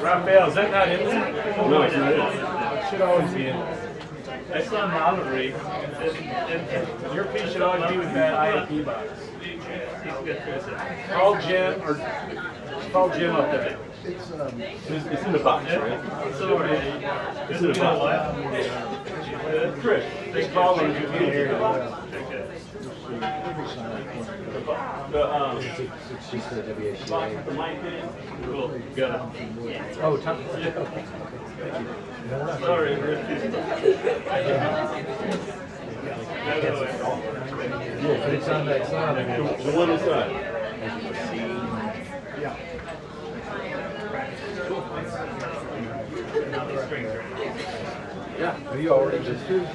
Raphael, is that not in there? No, it's not in. It should always be in there. That's not Mallory. Your piece should always be with that IAP box. Call Jim up there. It's in the box, right? It's in the box. Chris, just call him if you can hear him. It's just the WHA. The mic in? Cool, got it. Oh, Tom. Sorry, Chris. Yeah, but it's on that side. The one inside. Yeah. Yeah, you already just do.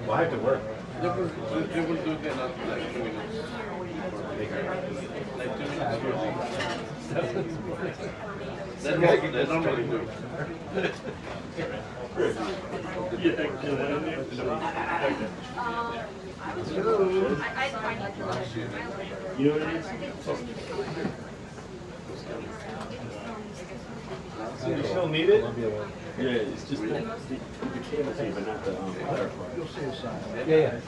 Well, I have to work. They will do that after like 2 minutes. Like 2 minutes. That's what they normally do. You know what it is? You still need it? Yeah, it's just the cable thing, but not the butterfly. You'll see a sign. Yeah.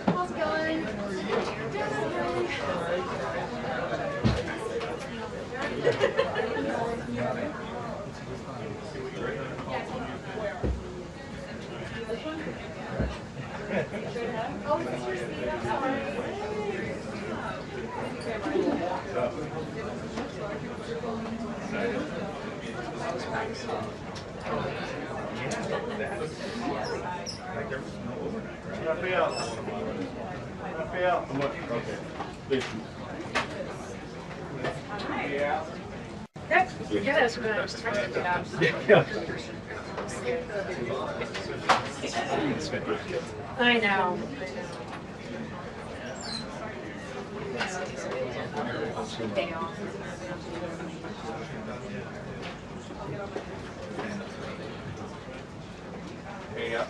How's it going? Oh, is this your seat? I'm sorry. Raphael. Raphael. How much? Okay. Thank you. Yeah. Yeah, that's what I was trying to I know. Day off. Hey, yeah.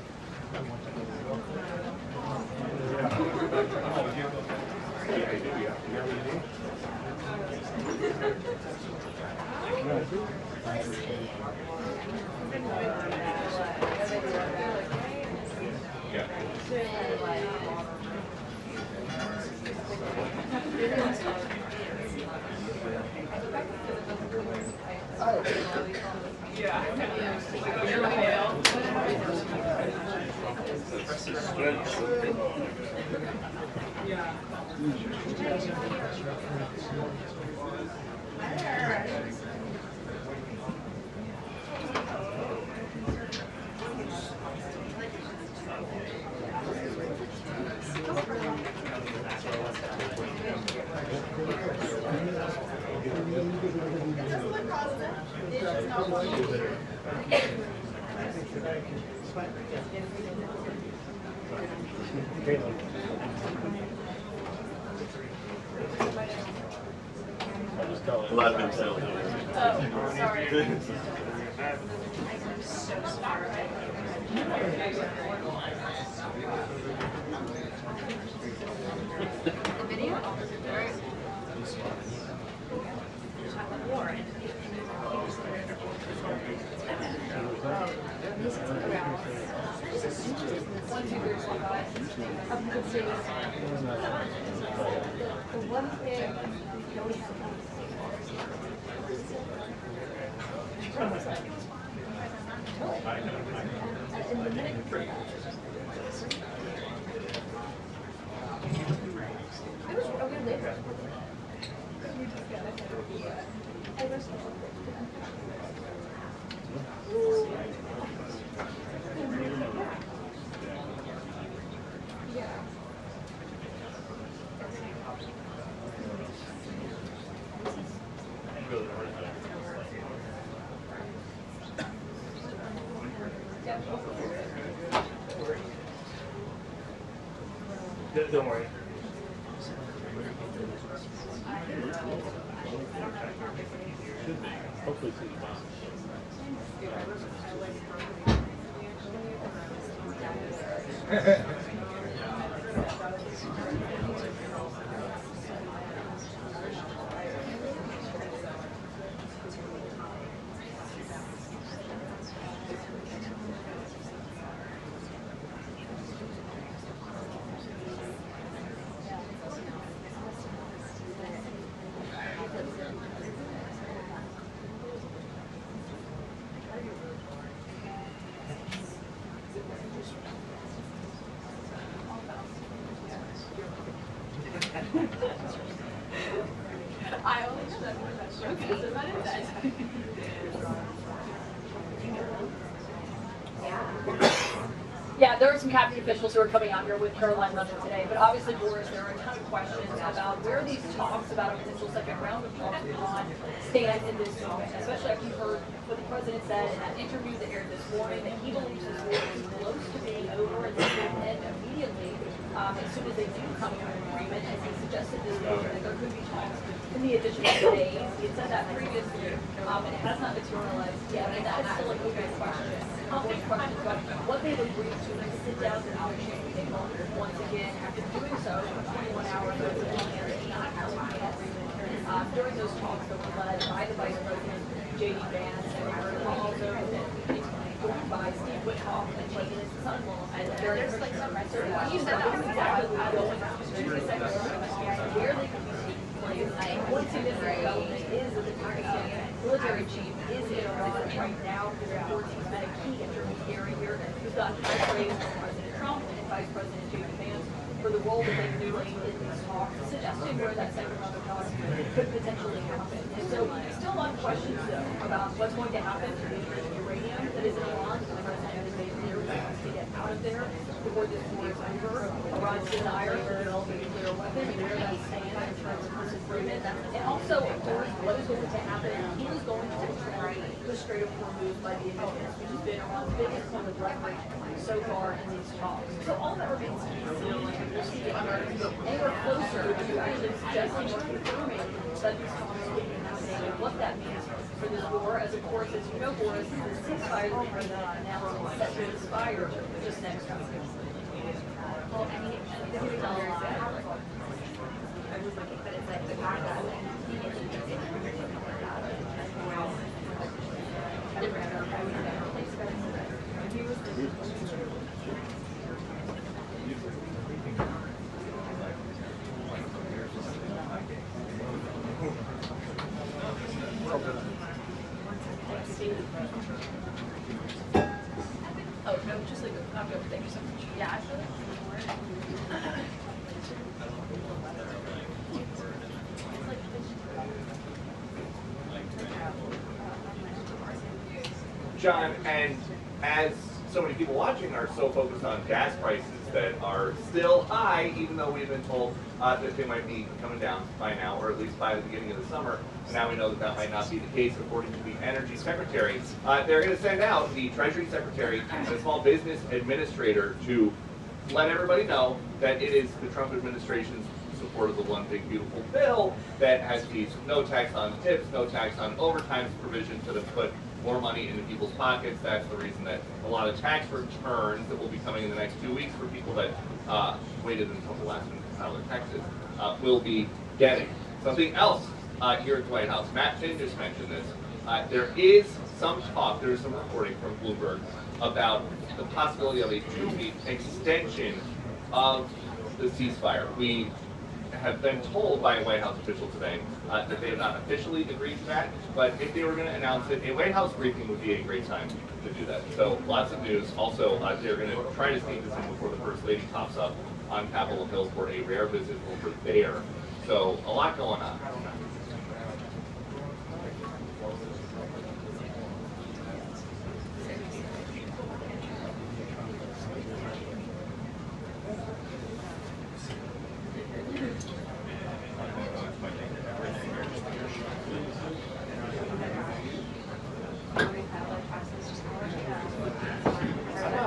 A lot of themselves. Oh, sorry. I'm so sorry. The video? Right. Warren. Don't worry. Hopefully see the box. I only know that one that show because of that. Yeah, there are some cabinet officials who are coming out here with Karoline Leavitt today, but obviously, Boris, there are a ton of questions about where these talks about a potential second round of talks with Iran stand in this moment, especially after you heard what the president said in that interview that aired this morning, that he believes this war is close to being over and this will end immediately as soon as they do come to an agreement, and he suggested this morning that there could be talks in the additional days. He had said that previously, and it has not materialized yet, and that is still a big question. Big questions about what they've agreed to sit down to negotiate with Iran once again after doing so for 21 hours over the weekend and not having an agreement. During those talks that were led by the Vice President, J.D. Vance, and also joined by Steve Witkoff and President's son-in-law. And there's like some questions about exactly what's going on, where they could be taking place. One significant development is that the Pakistan military chief is in Iran right now. The reports he's been a key intermediary here. He's gotten high praise from President Trump and Vice President J.D. Vance for the role that they've played in these talks, suggesting where that second round of talks could potentially happen. And so, still a lot of questions though about what's going to happen to the uranium that is in Iran. The president has made clear he wants to get out of there before this war is over. Iran's desire to develop a nuclear weapon and where that stands in terms of this agreement. And also, of course, what is going to happen if he is going to withdraw the Strait of Hormuz by the end of this, which has been Iran's biggest point of leverage so far in these talks. So all that remains to be seen. We'll see if we're anywhere closer to actually suggesting or confirming that these talks will be happening and what that means for this war. As of course, as you know, Boris, the ceasefire that the president announced is set to expire just next week. Well, I mean, this is all I was looking, but it's like the fact that Oh, no, just like, I'm good. Thank you so much. Yeah, I feel like John, and as so many people watching are so focused on gas prices that are still high, even though we've been told that they might be coming down by now, or at least by the beginning of the summer. And now we know that that might not be the case, according to the Energy Secretary. They're going to send out the Treasury Secretary and the Small Business Administrator to let everybody know that it is the Trump administration's support of the One Big Beautiful Bill that has these no tax on tips, no tax on overtime provisions that have put more money into people's pockets. That's the reason that a lot of tax returns that will be coming in the next 2 weeks for people that waited until the last minute to file their taxes will be getting. Something else here at the White House, Matt Finn just mentioned this. There is some talk, there is some reporting from Bloomberg about the possibility of a 2-week extension of the ceasefire. We have been told by a White House official today that they have not officially agreed to that, but if they were going to announce it, a White House briefing would be a great time to do that. So lots of news. Also, they're going to try to sneak this in before the First Lady pops up on Capitol Hill for a rare visit over there. So a lot going on.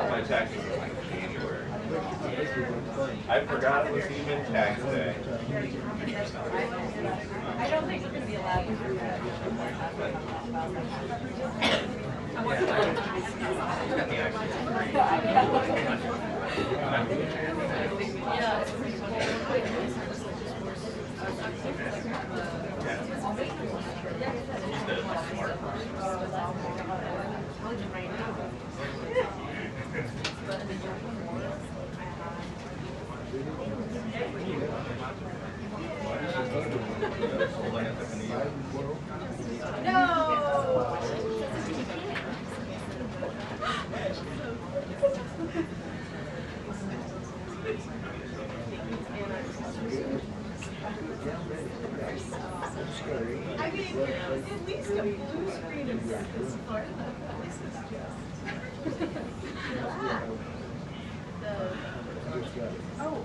My taxes are like January. I forgot it was even tax day. I don't think we're going to be allowed to do that. I mean, at least a blue screen of this is part of the, at least it's just. Oh.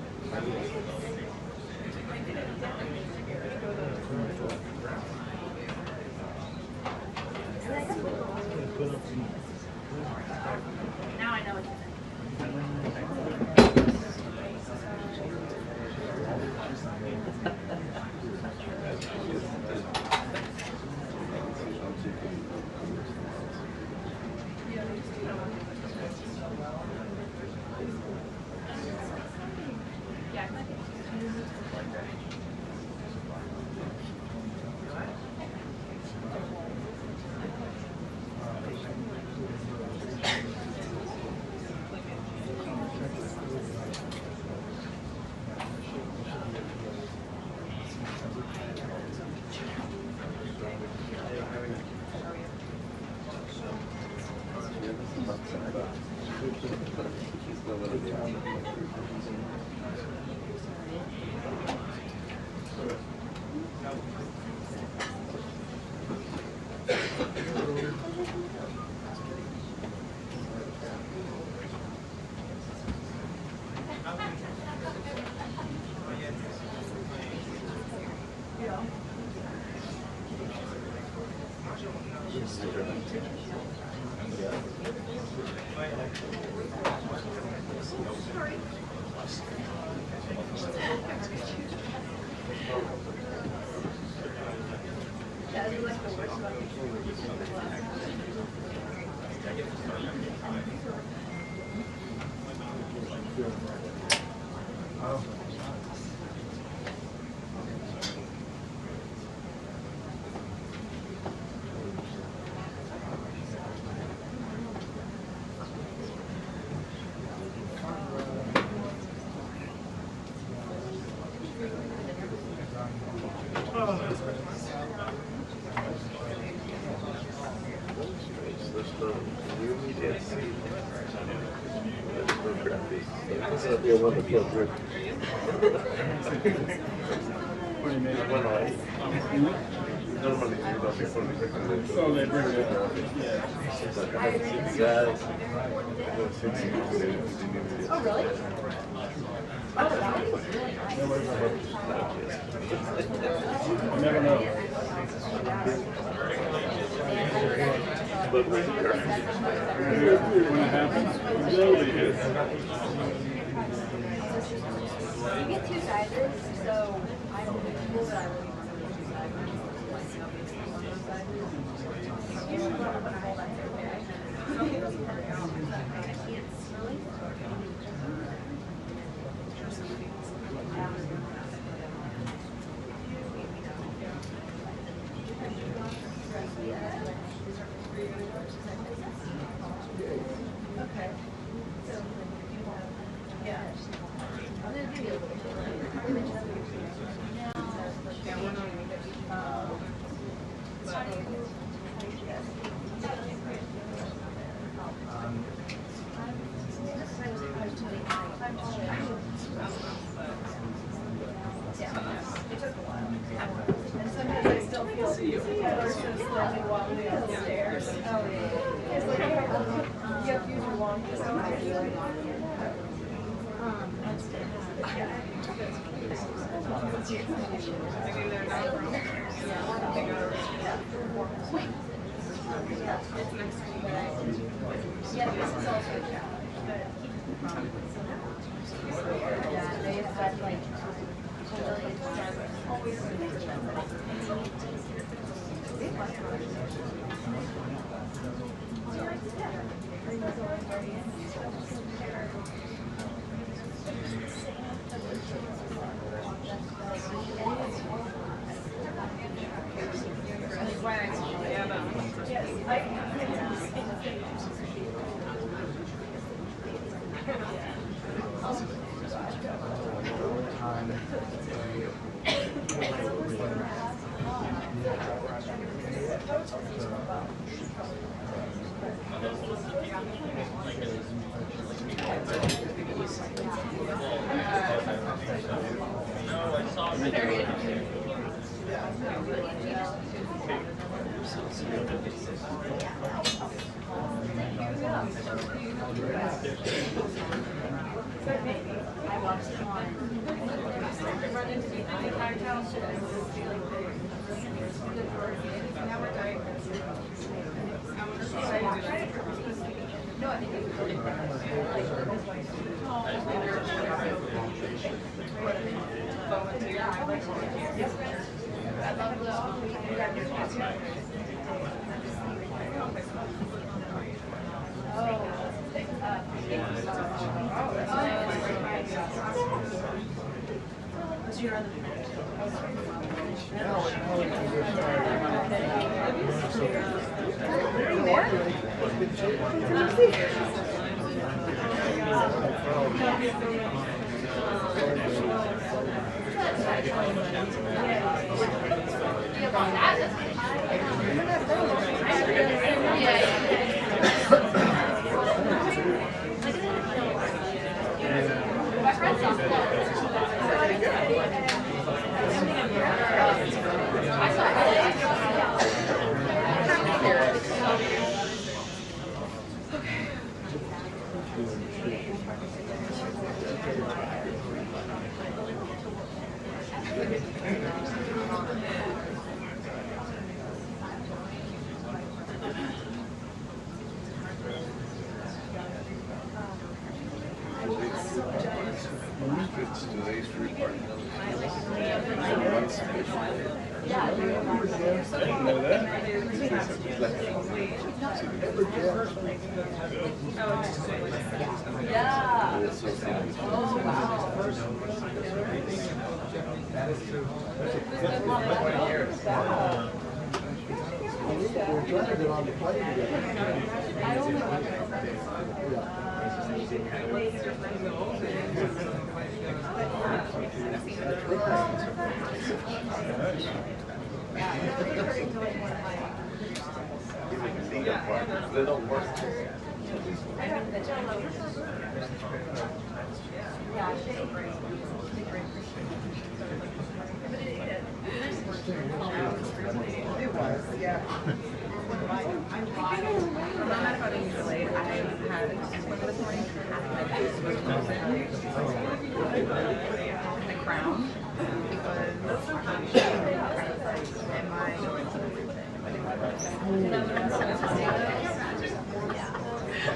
Now I know what you're saying. Oh, they bring it up. Oh, really? Oh, that was really nice. You never know. When it happens, it really is. You get two sizes, so I don't know that I really want to do sizes. You should put a hold on here, okay? Okay. Yeah. I'm gonna give you a little bit. It took a while. And sometimes I still feel ever so slowly wobbly up the stairs. Oh, yeah. It's like you have to use your long yeah, this is also a challenge. Yeah, they had like always I watched him on. Run into the entire house. Now we're diagnosed. No, I think it was really I love It's today's free party. Yeah. Oh, wow. That is true. We're trying to get on the plane together. I only They don't work. It was, yeah. I'm not about being delayed. I had one this morning. The crown because and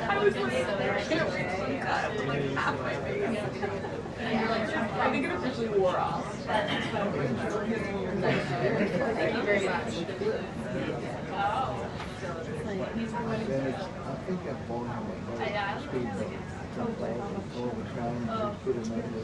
I was like, I can't wait to see that. Like half my face. I think it officially wore off. Thank you very much. Then it's, I think that phone number, speed bump, jumped over the crown, and put him in the.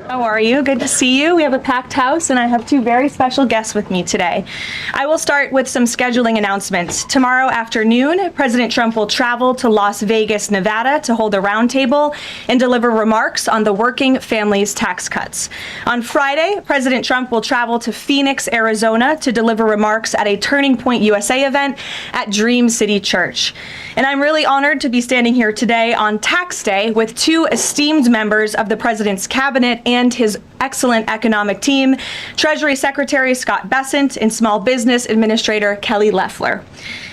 How are you? Good to see you. We have a packed house and I have two very special guests with me today. I will start with some scheduling announcements. Tomorrow afternoon, President Trump will travel to Las Vegas, Nevada to hold a roundtable and deliver remarks on the working families tax cuts. On Friday, President Trump will travel to Phoenix, Arizona to deliver remarks at a Turning Point USA event at Dream City Church. And I'm really honored to be standing here today on Tax Day with two esteemed members of the President's cabinet and his excellent economic team, Treasury Secretary Scott Bessent and Small Business Administrator Kelly Loeffler.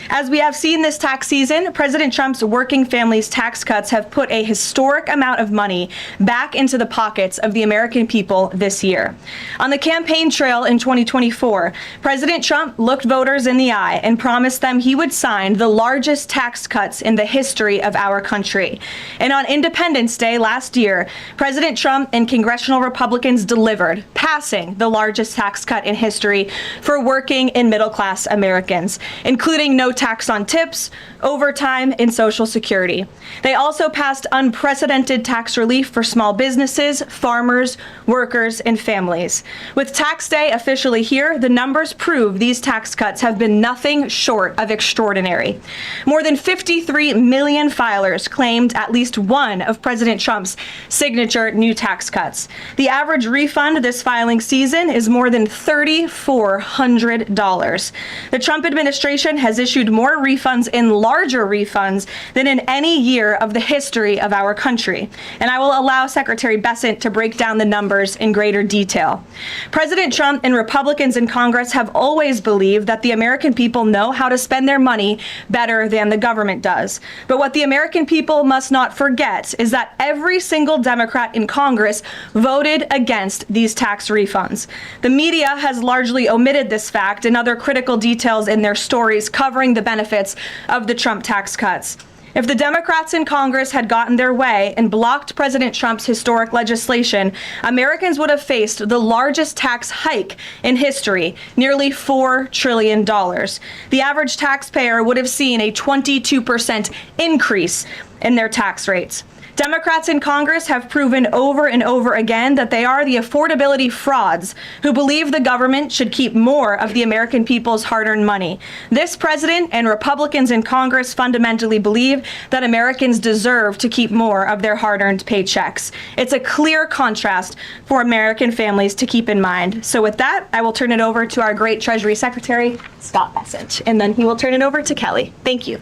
As we have seen this tax season, President Trump's working families tax cuts have put a historic amount of money back into the pockets of the American people this year. On the campaign trail in 2024, President Trump looked voters in the eye and promised them he would sign the largest tax cuts in the history of our country. And on Independence Day last year, President Trump and congressional Republicans delivered, passing the largest tax cut in history for working and middle-class Americans, including no tax on tips, overtime, and Social Security. They also passed unprecedented tax relief for small businesses, farmers, workers, and families. With Tax Day officially here, the numbers prove these tax cuts have been nothing short of extraordinary. More than 53 million filers claimed at least one of President Trump's signature new tax cuts. The average refund this filing season is more than $3,400. The Trump administration has issued more refunds and larger refunds than in any year of the history of our country. And I will allow Secretary Bessent to break down the numbers in greater detail. President Trump and Republicans in Congress have always believed that the American people know how to spend their money better than the government does. But what the American people must not forget is that every single Democrat in Congress voted against these tax refunds. The media has largely omitted this fact and other critical details in their stories covering the benefits of the Trump tax cuts. If the Democrats in Congress had gotten their way and blocked President Trump's historic legislation, Americans would have faced the largest tax hike in history, nearly $4 trillion. The average taxpayer would have seen a 22% increase in their tax rates. Democrats in Congress have proven over and over again that they are the affordability frauds who believe the government should keep more of the American people's hard-earned money. This president and Republicans in Congress fundamentally believe that Americans deserve to keep more of their hard-earned paychecks. It's a clear contrast for American families to keep in mind. So with that, I will turn it over to our great Treasury Secretary, Scott Bessent, and then he will turn it over to Kelly. Thank you.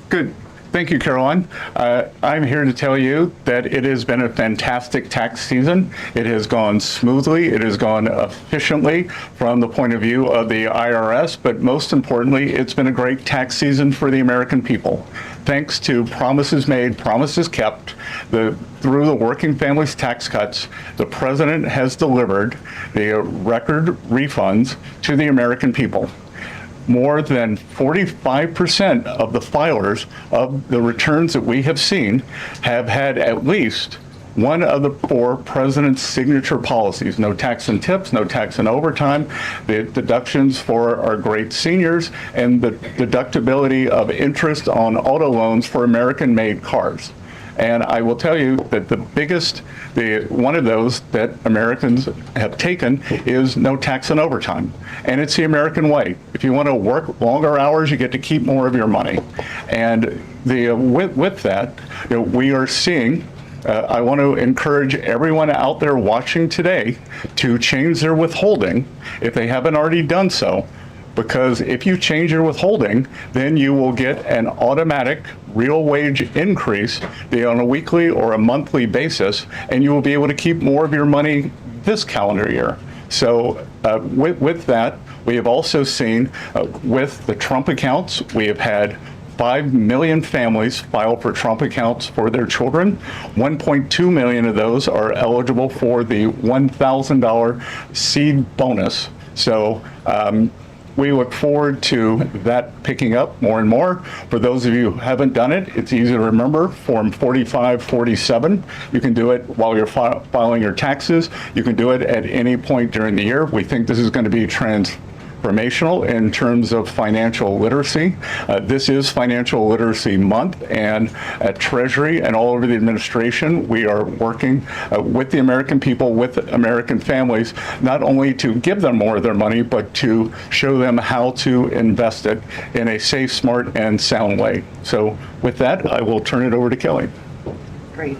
Good. Thank you, Caroline. I'm here to tell you that it has been a fantastic tax season. It has gone smoothly. It has gone efficiently from the point of view of the IRS, but most importantly, it's been a great tax season for the American people. Thanks to promises made, promises kept, through the working families tax cuts, the president has delivered the record refunds to the American people. More than 45% of the filers of the returns that we have seen have had at least one of the four president's signature policies: no tax on tips, no tax on overtime, the deductions for our great seniors, and the deductibility of interest on auto loans for American-made cars. And I will tell you that one of those that Americans have taken is no tax on overtime. And it's the American way. If you want to work longer hours, you get to keep more of your money. And with that, we are seeing, I want to encourage everyone out there watching today to change their withholding if they haven't already done so. Because if you change your withholding, then you will get an automatic real wage increase on a weekly or a monthly basis, and you will be able to keep more of your money this calendar year. So with that, we have also seen with the Trump accounts, we have had 5 million families file for Trump accounts for their children. 1.2 million of those are eligible for the $1,000 seed bonus. So we look forward to that picking up more and more. For those of you who haven't done it, it's easy to remember, Form 4547. You can do it while you're filing your taxes. You can do it at any point during the year. We think this is going to be transformational in terms of financial literacy. This is Financial Literacy Month, and at Treasury and all over the administration, we are working with the American people, with American families, not only to give them more of their money, but to show them how to invest it in a safe, smart, and sound way. So with that, I will turn it over to Kelly. Great.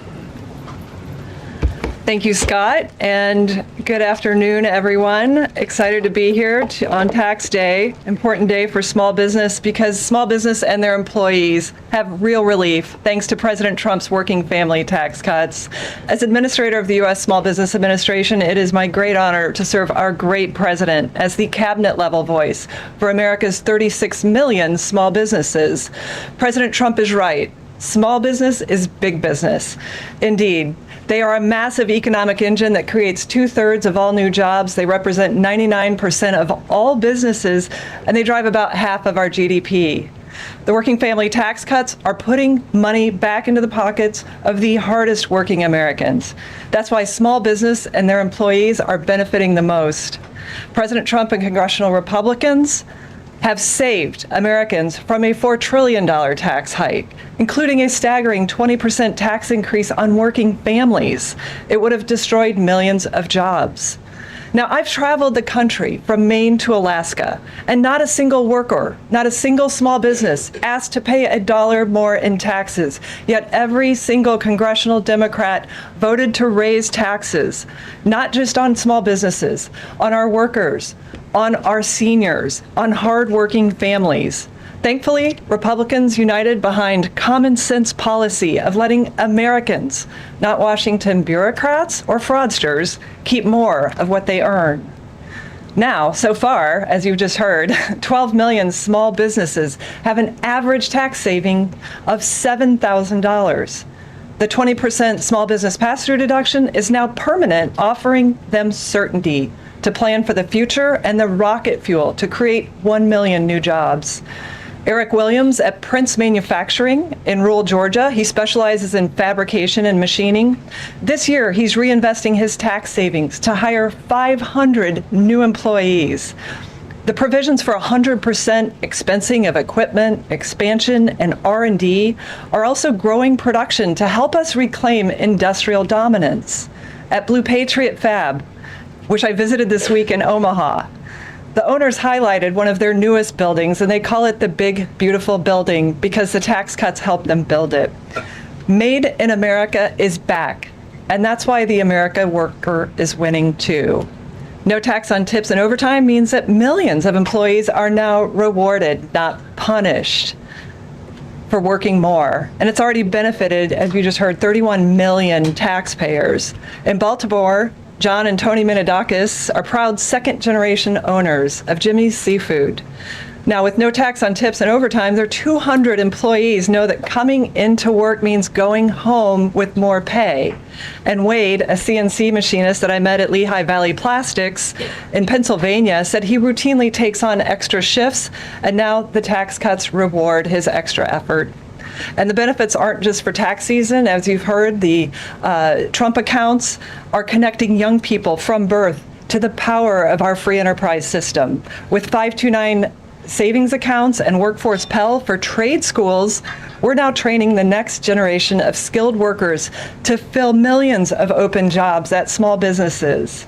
Thank you, Scott, and good afternoon, everyone. Excited to be here on Tax Day, important day for small business because small business and their employees have real relief thanks to President Trump's working family tax cuts. As administrator of the U.S. Small Business Administration, it is my great honor to serve our great president as the cabinet-level voice for America's 36 million small businesses. President Trump is right. Small business is big business. Indeed, they are a massive economic engine that creates 2/3 of all new jobs. They represent 99% of all businesses, and they drive about half of our GDP. The working family tax cuts are putting money back into the pockets of the hardest working Americans. That's why small business and their employees are benefiting the most. President Trump and congressional Republicans have saved Americans from a $4 trillion tax hike, including a staggering 20% tax increase on working families. It would have destroyed millions of jobs. Now, I've traveled the country from Maine to Alaska, and not a single worker, not a single small business asked to pay $1 more in taxes. Yet every single congressional Democrat voted to raise taxes, not just on small businesses, on our workers, on our seniors, on hardworking families. Thankfully, Republicans united behind common sense policy of letting Americans, not Washington bureaucrats or fraudsters, keep more of what they earn. Now, so far, as you just heard, 12 million small businesses have an average tax saving of $7,000. The 20% small business pass-through deduction is now permanent, offering them certainty to plan for the future and the rocket fuel to create 1 million new jobs. Eric Williams at Prince Manufacturing in rural Georgia, he specializes in fabrication and machining. This year, he's reinvesting his tax savings to hire 500 new employees. The provisions for 100% expensing of equipment, expansion, and R&D are also growing production to help us reclaim industrial dominance. At Blue Patriot Fab, which I visited this week in Omaha, the owners highlighted one of their newest buildings, and they call it the Big Beautiful Building because the tax cuts helped them build it. Made in America is back, and that's why the America worker is winning too. No tax on tips and overtime means that millions of employees are now rewarded, not punished, for working more. And it's already benefited, as you just heard, 31 million taxpayers. In Baltimore, John and Tony Minadakis are proud second-generation owners of Jimmy's Seafood. Now, with no tax on tips and overtime, their 200 employees know that coming into work means going home with more pay. And Wade, a CNC machinist that I met at Lehigh Valley Plastics in Pennsylvania, said he routinely takes on extra shifts, and now the tax cuts reward his extra effort. And the benefits aren't just for tax season. As you've heard, the Trump accounts are connecting young people from birth to the power of our free enterprise system. With 529 savings accounts and Workforce Pell for trade schools, we're now training the next generation of skilled workers to fill millions of open jobs at small businesses.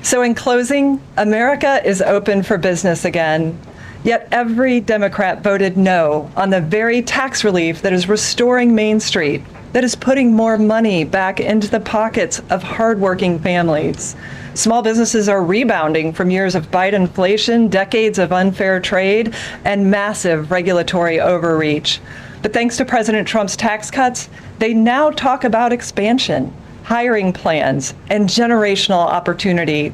So in closing, America is open for business again. Yet every Democrat voted no on the very tax relief that is restoring Main Street, that is putting more money back into the pockets of hardworking families. Small businesses are rebounding from years of Biden inflation, decades of unfair trade, and massive regulatory overreach. But thanks to President Trump's tax cuts, they now talk about expansion, hiring plans, and generational opportunity.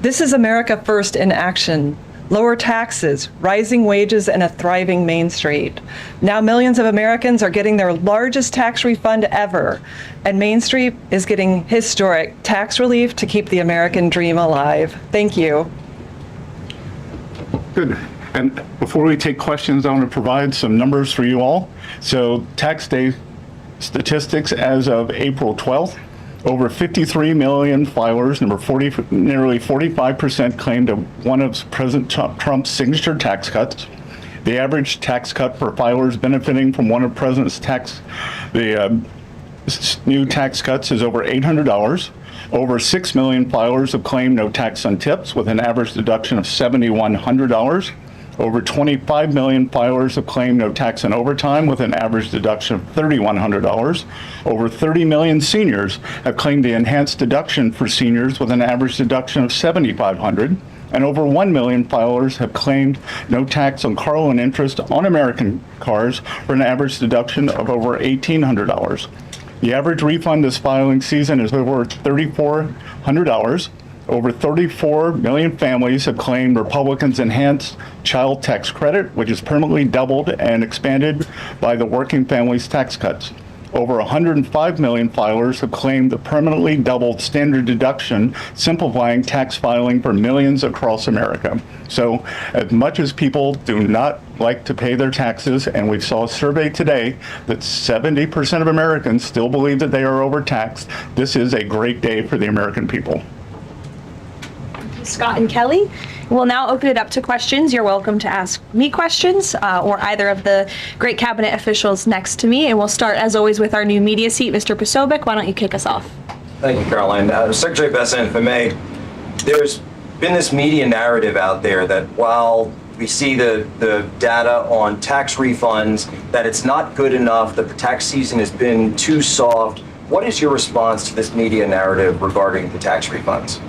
This is America First in action. lower taxes, rising wages, and a thriving Main Street. Now millions of Americans are getting their largest tax refund ever, and Main Street is getting historic tax relief to keep the American dream alive. Thank you. Good. And before we take questions, I want to provide some numbers for you all. So tax day statistics as of April 12th, over 53 million filers, nearly 45% claimed one of President Trump's signature tax cuts. The average tax cut for filers benefiting from one of President's new tax cuts is over $800. Over 6 million filers have claimed no tax on tips with an average deduction of $7,100. Over 25 million filers have claimed no tax on overtime with an average deduction of $3,100. Over 30 million seniors have claimed the enhanced deduction for seniors with an average deduction of $7,500. And over 1 million filers have claimed no tax on car loan interest on American cars for an average deduction of over $1,800. The average refund this filing season is over $3,400. Over 34 million families have claimed Republicans' enhanced child tax credit, which is permanently doubled and expanded by the working families tax cuts. Over 105 million filers have claimed the permanently doubled standard deduction, simplifying tax filing for millions across America. So as much as people do not like to pay their taxes, and we saw a survey today that 70% of Americans still believe that they are overtaxed, this is a great day for the American people. Scott and Kelly. We'll now open it up to questions. You're welcome to ask me questions or either of the great cabinet officials next to me. And we'll start, as always, with our new media seat. Mr. Posobiec, why don't you kick us off? Thank you, Caroline. Secretary Bessent, if I may, there's been this media narrative out there that while we see the data on tax refunds, that it's not good enough, that the tax season has been too soft. What is your response to this media narrative regarding the tax refunds?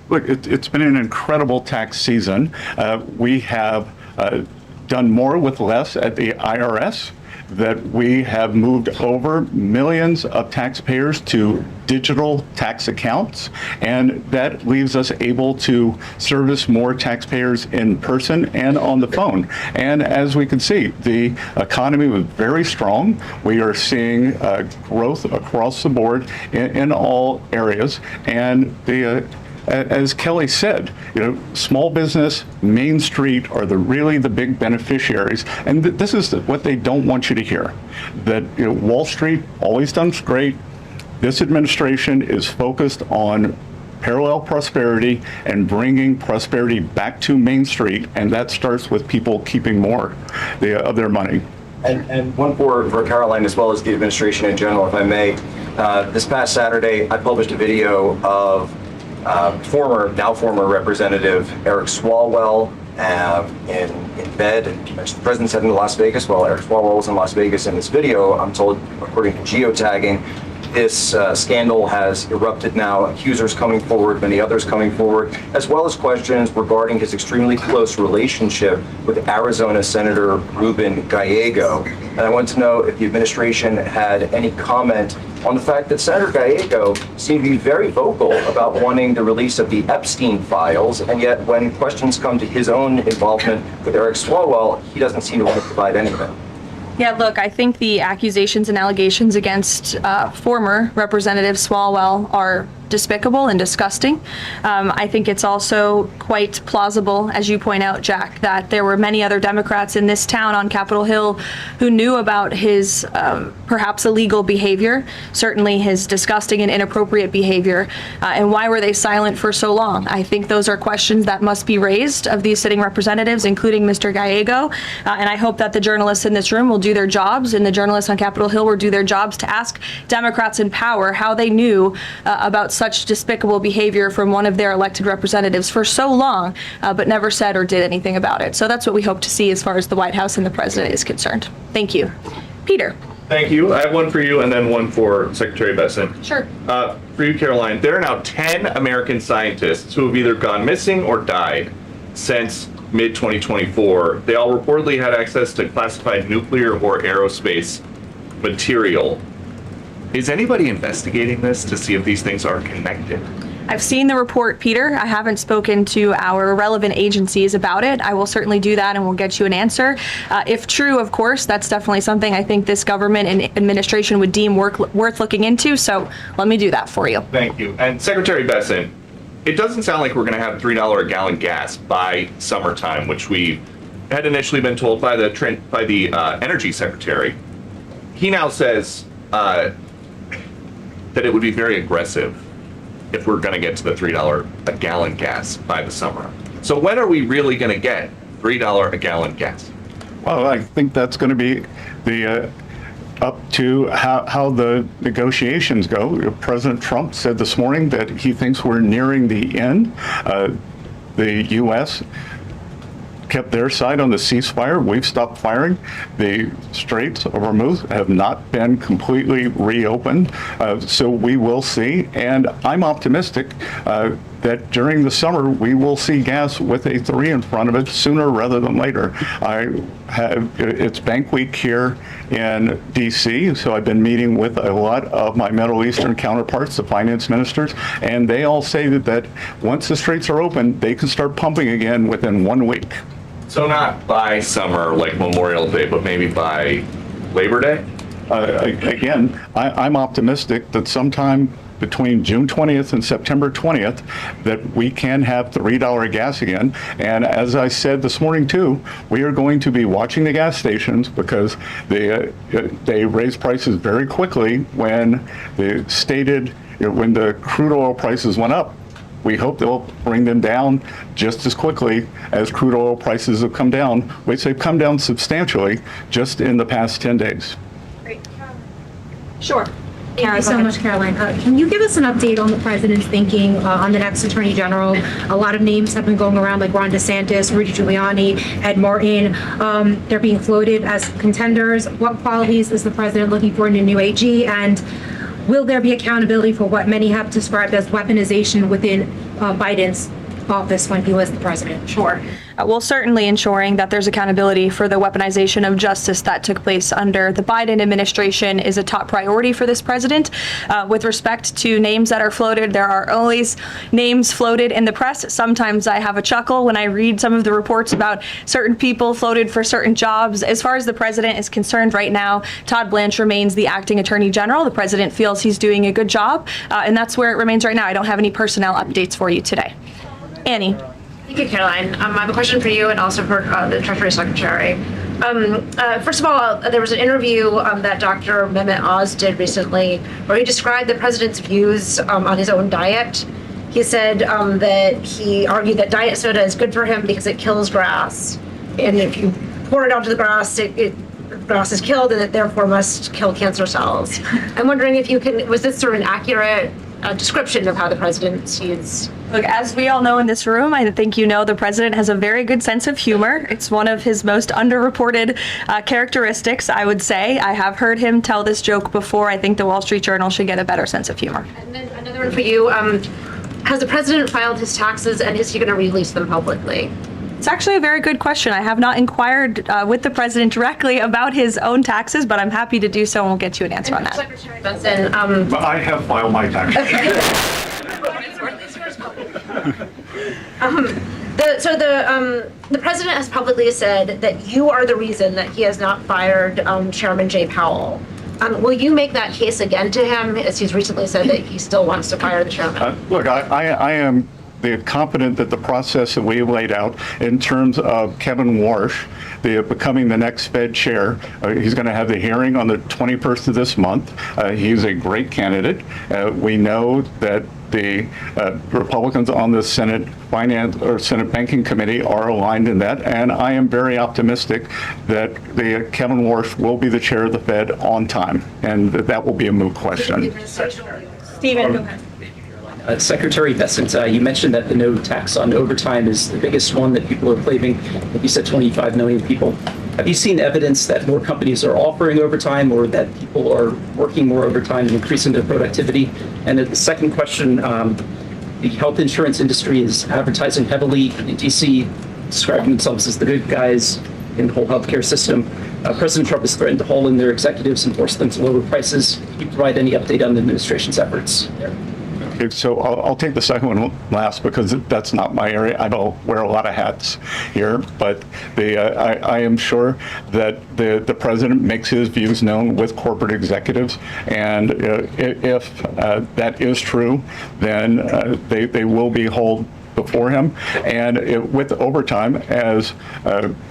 Look, it's been an incredible tax season. We have done more with less at the IRS, that we have moved over millions of taxpayers to digital tax accounts, and that leaves us able to service more taxpayers in person and on the phone. And as we can see, the economy was very strong. We are seeing growth across the board in all areas, and as Kelly said, small business, Main Street are really the big beneficiaries. And this is what they don't want you to hear, that Wall Street always done great. This administration is focused on parallel prosperity and bringing prosperity back to Main Street. And that starts with people keeping more of their money. And one for Caroline, as well as the administration in general, if I may. This past Saturday, I published a video of now former Representative Eric Swalwell in bed. The president's heading to Las Vegas. Well, Eric Swalwell was in Las Vegas. In this video, I'm told, according to geotagging, this scandal has erupted now. Accusers coming forward, many others coming forward, as well as questions regarding his extremely close relationship with Arizona Senator Ruben Gallego. And I want to know if the administration had any comment on the fact that Senator Gallego seemed to be very vocal about wanting the release of the Epstein files, and yet when questions come to his own involvement with Eric Swalwell, he doesn't seem to want to provide anything. Yeah, look, I think the accusations and allegations against former Representative Swalwell are despicable and disgusting. I think it's also quite plausible, as you point out, Jack, that there were many other Democrats in this town on Capitol Hill who knew about his perhaps illegal behavior, certainly his disgusting and inappropriate behavior, and why were they silent for so long? I think those are questions that must be raised of these sitting representatives, including Mr. Gallego, and I hope that the journalists in this room will do their jobs, and the journalists on Capitol Hill will do their jobs to ask Democrats in power how they knew about such despicable behavior from one of their elected representatives for so long, but never said or did anything about it. So that's what we hope to see as far as the White House and the president is concerned. Thank you. Peter. Thank you. I have one for you and then one for Secretary Bessent. Sure. For you, Caroline, there are now 10 American scientists who have either gone missing or died since mid-2024. They all reportedly had access to classified nuclear or aerospace material. Is anybody investigating this to see if these things are connected? I've seen the report, Peter. I haven't spoken to our relevant agencies about it. I will certainly do that and we'll get you an answer. If true, of course, that's definitely something I think this government and administration would deem worth looking into. So let me do that for you. Thank you. And Secretary Bessent, it doesn't sound like we're going to have $3 a gallon gas by summertime, which we had initially been told by the Energy Secretary. He now says that it would be very aggressive if we're going to get to the $3 a gallon gas by the summer. So when are we really going to get $3 a gallon gas? Well, I think that's going to be the up to how the negotiations go. President Trump said this morning that he thinks we're nearing the end. The U.S. kept their side on the ceasefire. We've stopped firing. The Straits of Hormuz have not been completely reopened. So we will see. And I'm optimistic that during the summer, we will see gas with a 3 in front of it sooner rather than later. It's Bank Week here in D.C., so I've been meeting with a lot of my Middle Eastern counterparts, the finance ministers, and they all say that once the straits are open, they can start pumping again within 1 week. So not by summer, like Memorial Day, but maybe by Labor Day? Again, I'm optimistic that sometime between June 20th and September 20th that we can have $3 gas again. And as I said this morning too, we are going to be watching the gas stations because they raise prices very quickly when when the crude oil prices went up. We hope they'll bring them down just as quickly as crude oil prices have come down, which they've come down substantially just in the past 10 days. Great. Sure. Thank you so much, Caroline. Can you give us an update on the president's thinking on the next attorney general? A lot of names have been going around, like Ron DeSantis, Rudy Giuliani, Ed Martin. They're being floated as contenders. What qualities is the president looking for in a new AG? And will there be accountability for what many have described as weaponization within Biden's office when he was the president? Sure. Well, certainly ensuring that there's accountability for the weaponization of justice that took place under the Biden administration is a top priority for this president. With respect to names that are floated, there are always names floated in the press. Sometimes I have a chuckle when I read some of the reports about certain people floated for certain jobs. As far as the president is concerned right now, Todd Blanche remains the acting attorney general. The president feels he's doing a good job, and that's where it remains right now. I don't have any personnel updates for you today. Annie. Thank you, Caroline. I have a question for you and also for the Treasury Secretary. First of all, there was an interview that Dr. Mehmet Oz did recently where he described the president's views on his own diet. He said that he argued that diet soda is good for him because it kills grass. And if you pour it onto the grass, grass is killed and it therefore must kill cancer cells. I'm wondering if was this sort of an accurate description of how the president sees? Look, as we all know in this room, I think you know the president has a very good sense of humor. It's one of his most underreported characteristics, I would say. I have heard him tell this joke before. I think the Wall Street Journal should get a better sense of humor. And then another one for you. Has the president filed his taxes and is he going to release them publicly? It's actually a very good question. I have not inquired with the president directly about his own taxes, but I'm happy to do so, and we'll get you an answer on that. Secretary Bessent, I have filed my taxes. The president has publicly said that you are the reason that he has not fired Chairman Jay Powell. Will you make that case again to him, as he's recently said that he still wants to fire the chairman? Look, I am confident that the process that we laid out in terms of Kevin Warsh becoming the next Fed chair, he's going to have the hearing on the 21st of this month. He's a great candidate. We know that the Republicans on the Senate Senate Banking Committee are aligned in that, and I am very optimistic that Kevin Warsh will be the chair of the Fed on time, and that will be a moot question. Stephen, go ahead. Secretary Bessent, you mentioned that the no tax on overtime is the biggest one that people are claiming. You said 25 million people. Have you seen evidence that more companies are offering overtime or that people are working more overtime and increasing their productivity? And the second question, the health insurance industry is advertising heavily in DC, describing themselves as the good guys in the whole healthcare system. President Trump has threatened to haul in their executives and force them to lower prices. Can you provide any update on the administration's efforts there? So I'll take the second one last because that's not my area. I don't wear a lot of hats here, but I am sure that the president makes his views known with corporate executives, and if that is true, then they will be held before him. And with overtime, as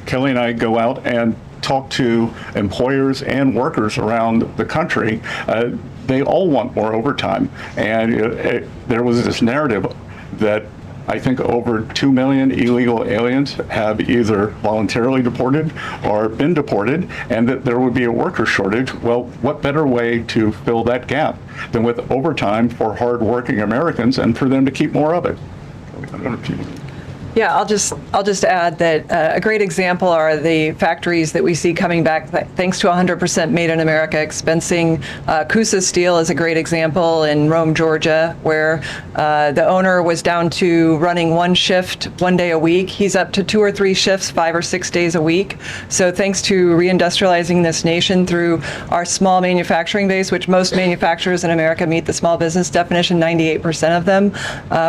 Kelly and I go out and talk to employers and workers around the country, they all want more overtime. And there was this narrative that I think over 2 million illegal aliens have either voluntarily deported or been deported, and that there would be a worker shortage. Well, what better way to fill that gap than with overtime for hardworking Americans and for them to keep more of it? Yeah, I'll just add that a great example are the factories that we see coming back thanks to 100% Made in America expensing. Coosa Steel is a great example in Rome, Georgia, where the owner was down to running one shift 1 day a week. He's up to 2 or 3 shifts, 5 or 6 days a week. So thanks to reindustrializing this nation through our small manufacturing base, which most manufacturers in America meet the small business definition, 98% of them,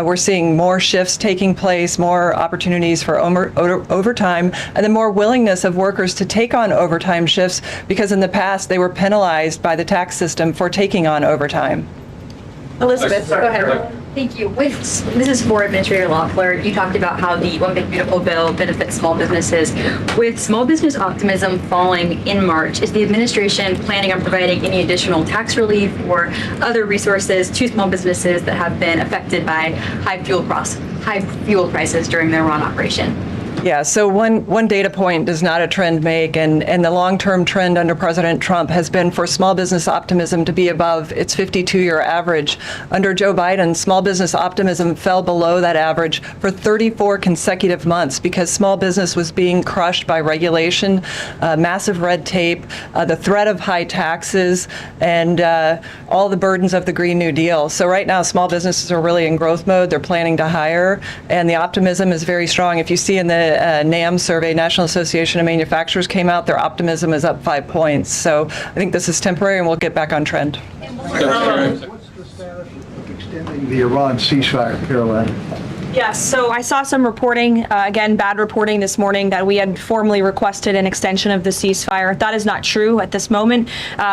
we're seeing more shifts taking place, more opportunities for overtime, and then more willingness of workers to take on overtime shifts, because in the past they were penalized by the tax system for taking on overtime. Elizabeth, go ahead. Thank you. This is for Administrator Loeffler. You talked about how the One Big Beautiful Bill benefits small businesses. With small business optimism falling in March, is the administration planning on providing any additional tax relief or other resources to small businesses that have been affected by high fuel prices during their run operation? Yeah, so one data point does not a trend make, and the long-term trend under President Trump has been for small business optimism to be above its 52-year average. Under Joe Biden, small business optimism fell below that average for 34 consecutive months because small business was being crushed by regulation, massive red tape, the threat of high taxes, and all the burdens of the Green New Deal. So right now, small businesses are really in growth mode. They're planning to hire, and the optimism is very strong. If you see in the NAM survey, National Association of Manufacturers, came out, their optimism is up 5 points. So I think this is temporary and we'll get back on trend. What's the status of extending the Iran ceasefire, Caroline? Yes, so I saw some reporting, again, bad reporting this morning, that we had formally requested an extension of the ceasefire. That is not true at this moment.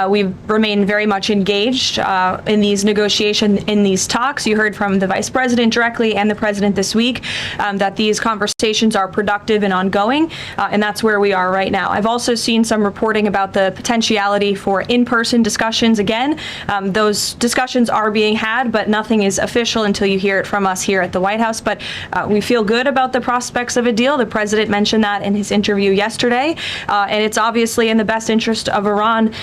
We've remained very much engaged in these negotiations, in these talks. You heard from the Vice President directly and the President this week that these conversations are productive and ongoing, and that's where we are right now. I've also seen some reporting about the potentiality for in-person discussions again. Those discussions are being had, but nothing is official until you hear it from us here at the White House. But we feel good about the prospects of a deal. The president mentioned that in his interview yesterday. And it's obviously in the best interest of Iran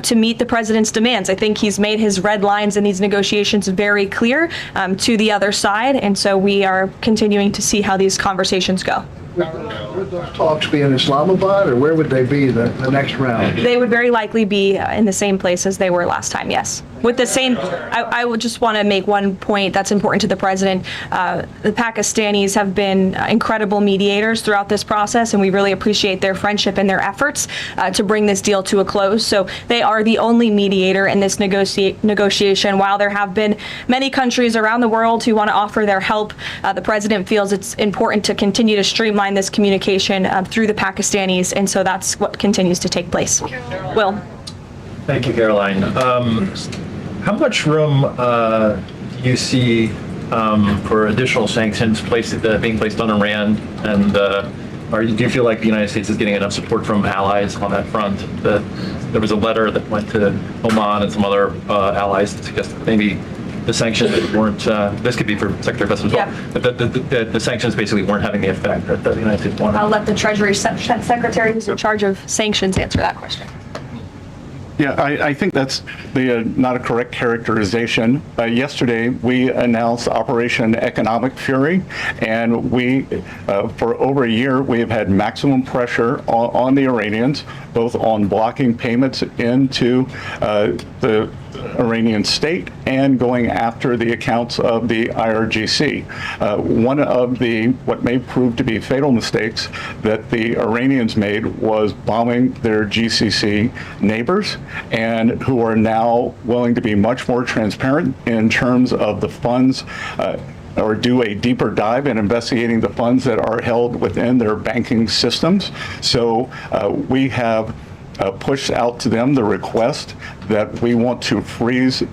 to meet the president's demands. I think he's made his red lines in these negotiations very clear to the other side. And so we are continuing to see how these conversations go. Would those talks be in Islamabad, or where would they be the next round? They would very likely be in the same place as they were last time, yes. With the same, I would just want to make one point that's important to the president. The Pakistanis have been incredible mediators throughout this process, and we really appreciate their friendship and their efforts to bring this deal to a close. So they are the only mediator in this negotiation. While there have been many countries around the world who want to offer their help, the president feels it's important to continue to streamline this communication through the Pakistanis, and so that's what continues to take place. Will. Thank you, Caroline. How much room do you see for additional sanctions being placed on Iran? And do you feel like the United States is getting enough support from allies on that front? There was a letter that went to Oman and some other allies to suggest that maybe the sanctions weren't, this could be for Secretary Bessent as well, but the sanctions basically weren't having the effect that the United States wanted. I'll let the Treasury Secretary, who's in charge of sanctions, answer that question. Yeah, I think that's not a correct characterization. Yesterday, we announced Operation Economic Fury, and we, for over a year, we have had maximum pressure on the Iranians, both on blocking payments into the Iranian state and going after the accounts of the IRGC. One of what may prove to be fatal mistakes that the Iranians made was bombing their GCC neighbors, and who are now willing to be much more transparent in terms of the funds, or do a deeper dive in investigating the funds that are held within their banking systems. So we have pushed out to them the request that we want to freeze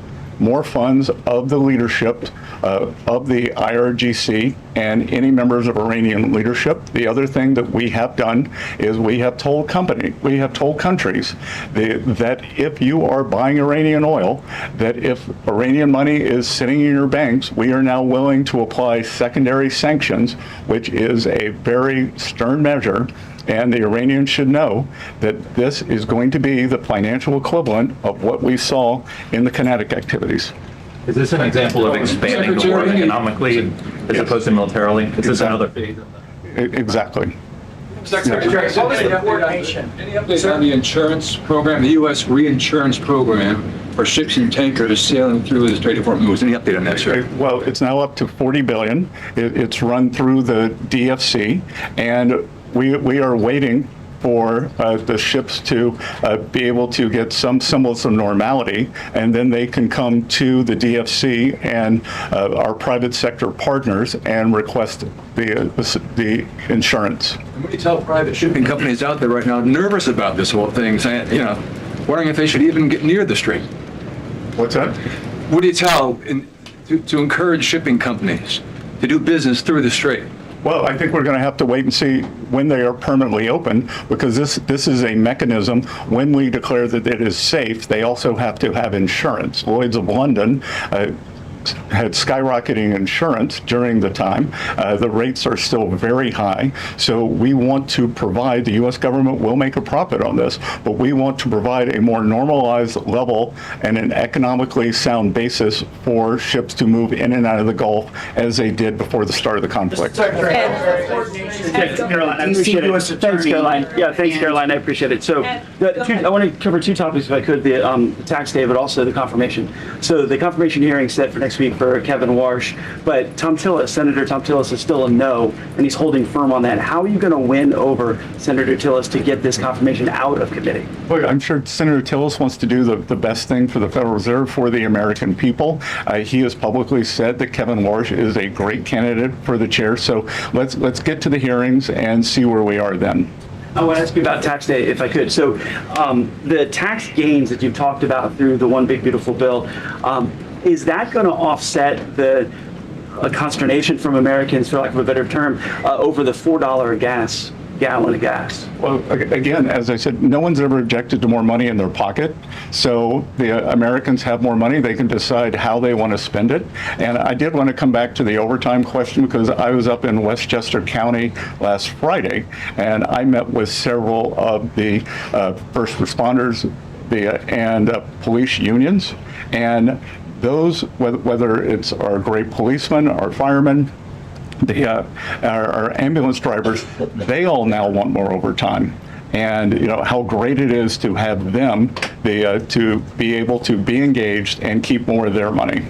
more funds of the leadership of the IRGC and any members of Iranian leadership. The other thing that we have done is we have told countries that if you are buying Iranian oil, that if Iranian money is sitting in your banks, we are now willing to apply secondary sanctions, which is a very stern measure. And the Iranians should know that this is going to be the financial equivalent of what we saw in the kinetic activities. Is this an example of expanding the war economically as opposed to militarily? Is this another phase? Exactly. Secretary, what was the coordination? Any updates on the insurance program, the U.S. reinsurance program for ships and tankers sailing through the Strait of Hormuz? Any update on that, sir? Well, it's now up to $40 billion. It's run through the DFC, and we are waiting for the ships to be able to get some semblance of normality, and then they can come to the DFC and our private sector partners and request the insurance. And what do you tell private shipping companies out there right now nervous about this whole thing, saying, wondering if they should even get near the strait? What's that? What do you tell to encourage shipping companies to do business through the strait? Well, I think we're going to have to wait and see when they are permanently open, because this is a mechanism. When we declare that it is safe, they also have to have insurance. Lloyd's of London had skyrocketing insurance during the time. The rates are still very high. So we want to provide, the U.S. government will make a profit on this, but we want to provide a more normalized level and an economically sound basis for ships to move in and out of the Gulf as they did before the start of the conflict. Thanks, Karoline. I appreciate it. Thanks, Karoline. Yeah, thanks, Karoline. I appreciate it. So I want to cover two topics, if I could, the tax day, but also the confirmation. So the confirmation hearing set for next week for Kevin Warsh, but Senator Tom Tillis is still a no, and he's holding firm on that. How are you going to win over Senator Tillis to get this confirmation out of committee? Look, I'm sure Senator Tillis wants to do the best thing for the Federal Reserve, for the American people. He has publicly said that Kevin Warsh is a great candidate for the chair. So let's get to the hearings and see where we are then. I want to ask you about tax day, if I could. So the tax gains that you've talked about through the One Big Beautiful Bill, is that going to offset the consternation from Americans, for lack of a better term, over the $4 gallon of gas? Well, again, as I said, no one's ever objected to more money in their pocket. So the Americans have more money. They can decide how they want to spend it. And I did want to come back to the overtime question, because I was up in Westchester County last Friday, and I met with several of the first responders and police unions. And those, whether it's our great policemen, our firemen, our ambulance drivers, they all now want more overtime. And how great it is to have them to be able to be engaged and keep more of their money.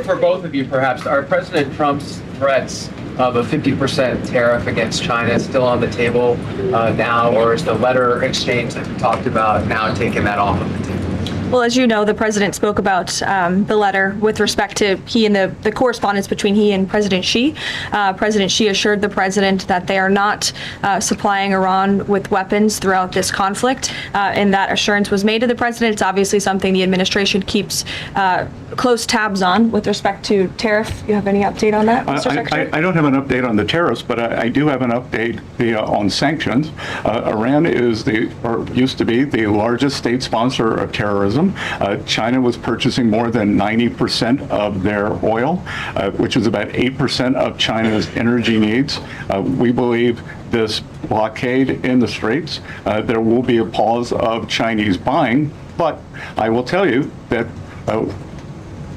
For both of you, perhaps, are President Trump's threats of a 50% tariff against China still on the table now, or is the letter exchange that we talked about now taking that off of the table? Well, as you know, the president spoke about the letter with respect to he and the correspondence between he and President Xi. President Xi assured the president that they are not supplying Iran with weapons throughout this conflict, and that assurance was made to the president. It's obviously something the administration keeps close tabs on with respect to tariff. You have any update on that, Mr. Secretary? I don't have an update on the tariffs, but I do have an update on sanctions. Iran is used to be the largest state sponsor of terrorism. China was purchasing more than 90% of their oil, which is about 8% of China's energy needs. We believe this blockade in the Straits, there will be a pause of Chinese buying, but I will tell you that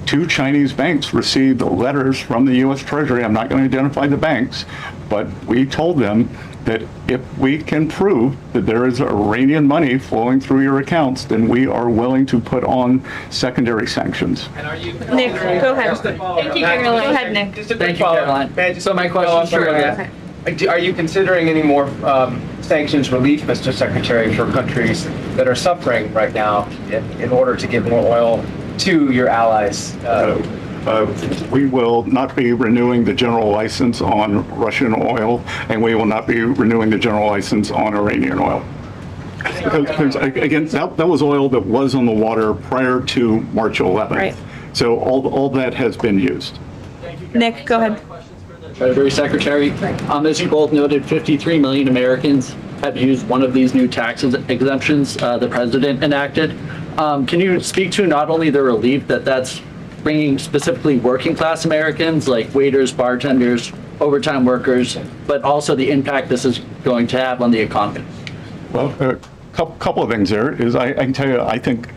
2 Chinese banks received letters from the U.S. Treasury. I'm not going to identify the banks, but we told them that if we can prove that there is Iranian money flowing through your accounts, then we are willing to put on secondary sanctions. Nick, go ahead. Thank you, Caroline. Go ahead, Nick. Just a quick follow-up. So my question is, are you considering any more sanctions relief, Mr. Secretary, for countries that are suffering right now in order to give more oil to your allies? We will not be renewing the general license on Russian oil, and we will not be renewing the general license on Iranian oil. Because again, that was oil that was on the water prior to March 11th. Right. So all that has been used. Nick, go ahead. Treasury Secretary, as you both noted, 53 million Americans have used one of these new tax exemptions the president enacted. Can you speak to not only the relief that's bringing specifically working class Americans like waiters, bartenders, overtime workers, but also the impact this is going to have on the economy? Well, a couple of things there is I can tell you, I think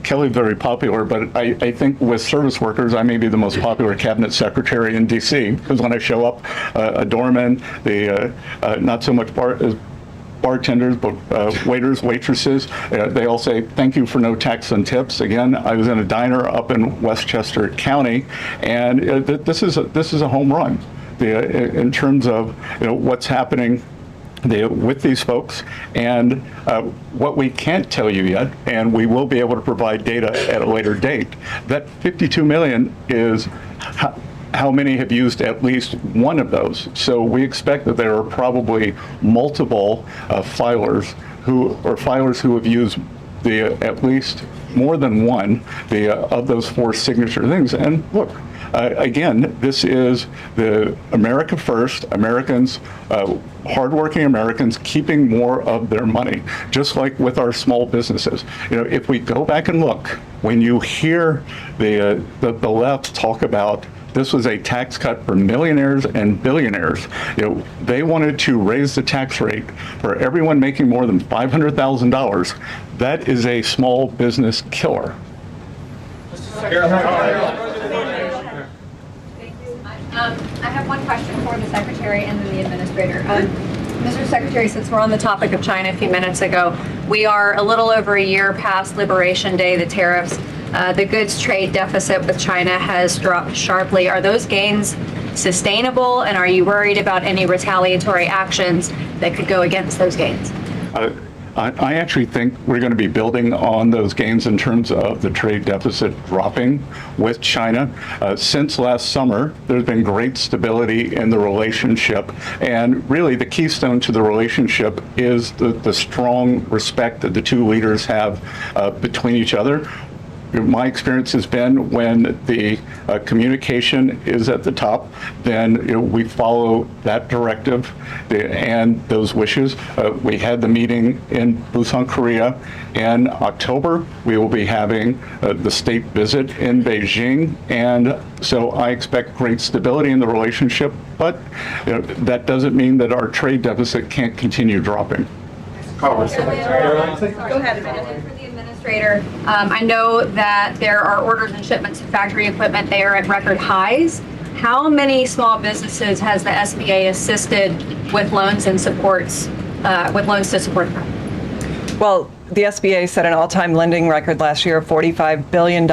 Kelly's very popular, but I think with service workers, I may be the most popular cabinet secretary in DC, because when I show up, a doorman, not so much bartenders, but waiters, waitresses, they all say, thank you for no tax and tips. Again, I was in a diner up in Westchester County, and this is a home run in terms of what's happening with these folks. And what we can't tell you yet, and we will be able to provide data at a later date, that 52 million is how many have used at least one of those. So we expect that there are probably multiple filers who have used at least more than one of those four signature things. And look, again, this is the America First, Americans, hardworking Americans keeping more of their money, just like with our small businesses. If we go back and look, when you hear the left talk about this was a tax cut for millionaires and billionaires, they wanted to raise the tax rate for everyone making more than $500,000. That is a small business killer. I have one question for the Secretary and then the Administrator. Mr. Secretary, since we're on the topic of China a few minutes ago, we are a little over a year past Liberation Day, the tariffs. The goods trade deficit with China has dropped sharply. Are those gains sustainable, and are you worried about any retaliatory actions that could go against those gains? I actually think we're going to be building on those gains in terms of the trade deficit dropping with China. Since last summer, there's been great stability in the relationship, and really the keystone to the relationship is the strong respect that the two leaders have between each other. My experience has been when the communication is at the top, then we follow that directive and those wishes. We had the meeting in Busan, Korea in October. We will be having the state visit in Beijing, and so I expect great stability in the relationship, but that doesn't mean that our trade deficit can't continue dropping. Go ahead. I know that there are orders and shipments of factory equipment. They are at record highs. How many small businesses has the SBA assisted with loans and supports, to support them? Well, the SBA set an all-time lending record last year of $45 billion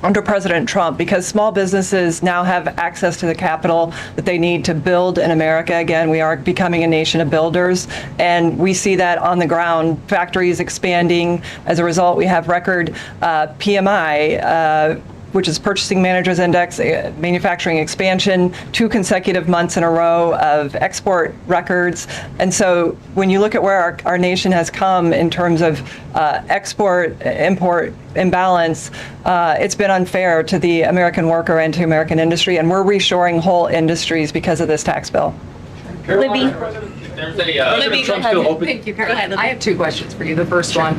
under President Trump, because small businesses now have access to the capital that they need to build in America. Again, we are becoming a nation of builders, and we see that on the ground, factories expanding. As a result, we have record PMI, which is Purchasing Managers Index, manufacturing expansion, 2 consecutive months in a row of export records. And so when you look at where our nation has come in terms of export-import imbalance, it's been unfair to the American worker and to American industry, and we're reshoring whole industries because of this tax bill. Libby. Libby, go ahead. Thank you, Caroline. I have 2 questions for you. The first one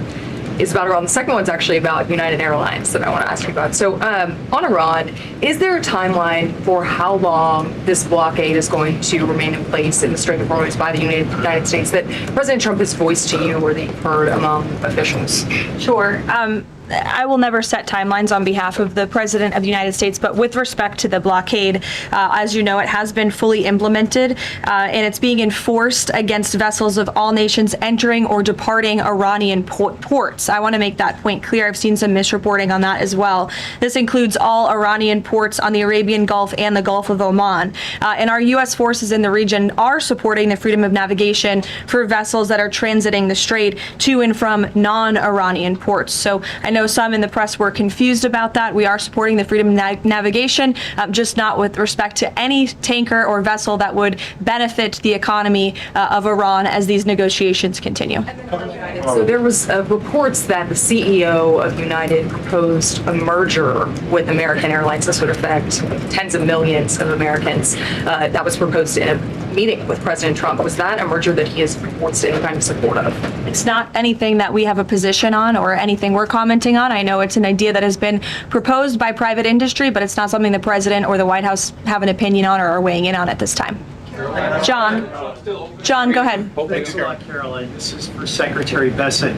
is about Iran. The second one's actually about United Airlines that I want to ask you about. So on Iran, is there a timeline for how long this blockade is going to remain in place in the Strait of Hormuz by the United States that President Trump has voiced to you or that you've heard among officials? Sure. I will never set timelines on behalf of the President of the United States, but with respect to the blockade, as you know, it has been fully implemented, and it's being enforced against vessels of all nations entering or departing Iranian ports. I want to make that point clear. I've seen some misreporting on that as well. This includes all Iranian ports on the Arabian Gulf and the Gulf of Oman. And our U.S. forces in the region are supporting the freedom of navigation for vessels that are transiting the strait to and from non-Iranian ports. So I know some in the press were confused about that. We are supporting the freedom of navigation, just not with respect to any tanker or vessel that would benefit the economy of Iran as these negotiations continue. So there was reports that the CEO of United proposed a merger with American Airlines. This would affect tens of millions of Americans. That was proposed in a meeting with President Trump. Was that a merger that he wants any kind of support of? It's not anything that we have a position on or anything we're commenting on. I know it's an idea that has been proposed by private industry, but it's not something the President or the White House have an opinion on or are weighing in on at this time. John, go ahead. Thanks a lot, Caroline. This is for Secretary Bessent.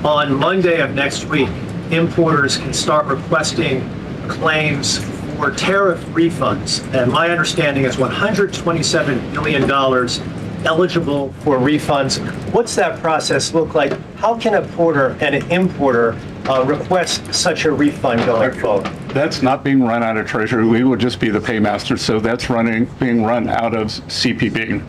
On Monday of next week, importers can start requesting claims for tariff refunds. And my understanding is $127 billion eligible for refunds. What's that process look like? How can a porter and an importer request such a refund going forward? That's not being run out of Treasury. We will just be the paymaster. So that's being run out of CPB.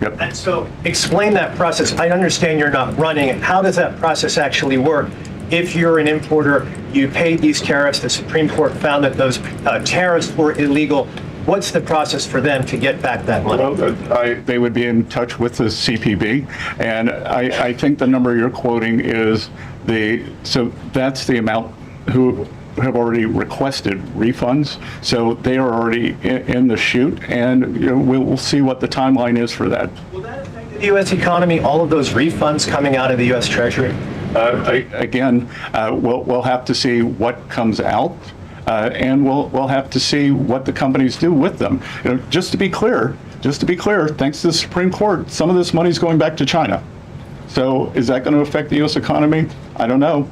Yep. And so explain that process. I understand you're not running it. How does that process actually work? If you're an importer, you paid these tariffs, the Supreme Court found that those tariffs were illegal. What's the process for them to get back that money? Well, they would be in touch with the CPB, and I think the number you're quoting is so that's the amount who have already requested refunds. So they are already in the chute, and we'll see what the timeline is for that. Will that affect the U.S. economy, all of those refunds coming out of the U.S. Treasury? Again, we'll have to see what comes out. And we'll have to see what the companies do with them. Just to be clear, thanks to the Supreme Court, some of this money is going back to China. So is that going to affect the U.S. economy? I don't know.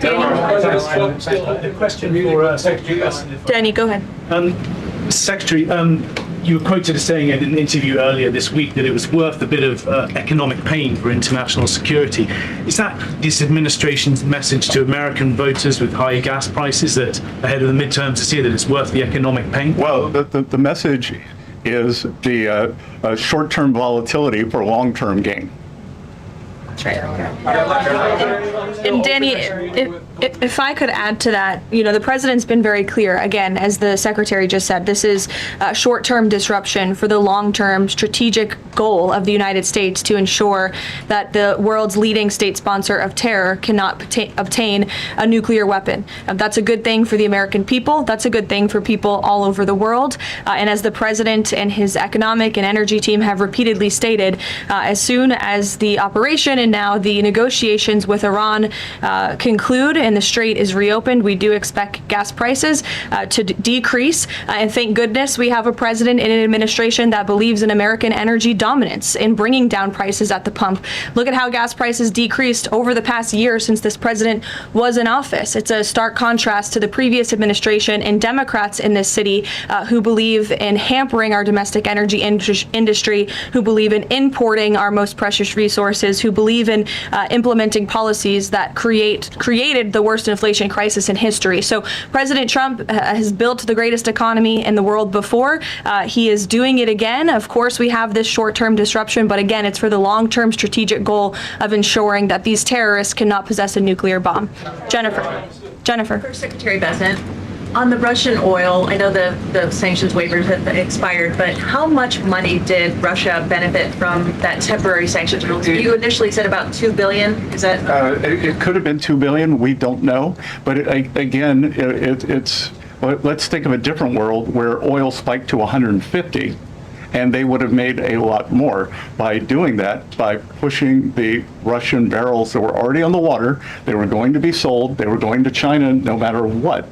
A question for Secretary Bessent. Danny, go ahead. Secretary, you were quoted as saying in an interview earlier this week that it was worth a bit of economic pain for international security. Is that this administration's message to American voters with high gas prices that ahead of the midterms this year that it's worth the economic pain? Well, the message is the short-term volatility for long-term gain. And Danny, if I could add to that, the president's been very clear, again, as the secretary just said, this is a short-term disruption for the long-term strategic goal of the United States to ensure that the world's leading state sponsor of terror cannot obtain a nuclear weapon. That's a good thing for the American people. That's a good thing for people all over the world. And as the president and his economic and energy team have repeatedly stated, as soon as the operation and now the negotiations with Iran conclude and the strait is reopened, we do expect gas prices to decrease. And thank goodness we have a president and an administration that believes in American energy dominance in bringing down prices at the pump. Look at how gas prices decreased over the past year since this president was in office. It's a stark contrast to the previous administration and Democrats in this city who believe in hampering our domestic energy industry, who believe in importing our most precious resources, who believe in implementing policies that created the worst inflation crisis in history. So President Trump has built the greatest economy in the world before. He is doing it again. Of course, we have this short-term disruption, but again, it's for the long-term strategic goal of ensuring that these terrorists cannot possess a nuclear bomb. Jennifer. For Secretary Bessent, on the Russian oil, I know the sanctions waivers have expired, but how much money did Russia benefit from that temporary sanctions rule? You initially said about $2 billion. Is that? It could have been $2 billion. We don't know. But it's let's think of a different world where oil spiked to 150. And they would have made a lot more by doing that, by pushing the Russian barrels that were already on the water. They were going to be sold. They were going to China no matter what.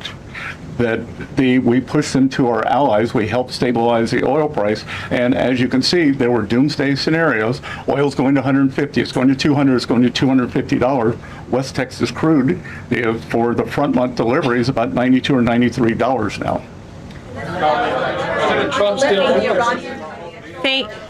that we pushed them to our allies. We helped stabilize the oil price. And as you can see, there were doomsday scenarios. Oil's going to 150, it's going to 200, it's going to $250. West Texas crude for the front month delivery is about $92 or $93 now. President Trump still.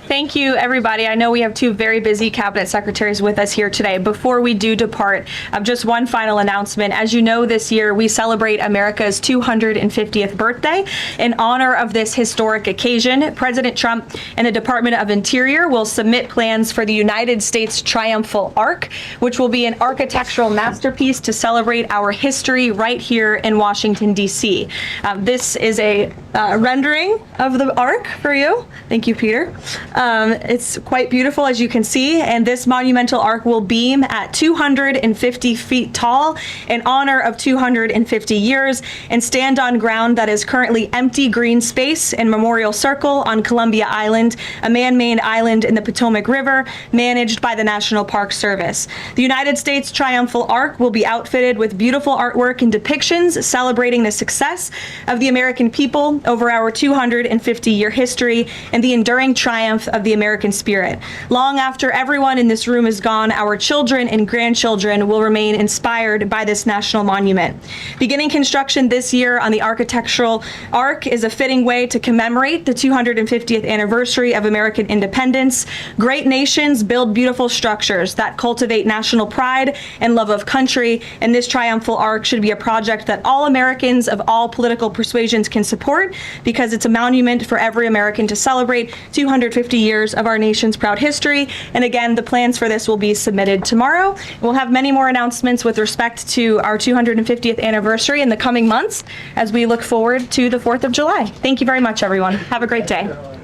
Thank you, everybody. I know we have two very busy cabinet secretaries with us here today. Before we do depart, just one final announcement. As you know, this year we celebrate America's 250th birthday. In honor of this historic occasion, President Trump and the Department of Interior will submit plans for the United States Triumphal Arch, which will be an architectural masterpiece to celebrate our history right here in Washington, D.C. This is a rendering of the Arch for you. Thank you, Peter. It's quite beautiful, as you can see, and this monumental arch will beam at 250 feet tall in honor of 250 years and stand on ground that is currently empty green space in Memorial Circle on Columbia Island, a man-made island in the Potomac River managed by the National Park Service. The United States Triumphal Arch will be outfitted with beautiful artwork and depictions celebrating the success of the American people over our 250-year history and the enduring triumph of the American spirit. Long after everyone in this room is gone, our children and grandchildren will remain inspired by this national monument. Beginning construction this year on the architectural arch is a fitting way to commemorate the 250th anniversary of American independence. Great nations build beautiful structures that cultivate national pride and love of country, and this triumphal arch should be a project that all Americans of all political persuasions can support because it's a monument for every American to celebrate 250 years of our nation's proud history. And again, the plans for this will be submitted tomorrow. We'll have many more announcements with respect to our 250th anniversary in the coming months as we look forward to the 4th of July. Thank you very much, everyone. Have a great day.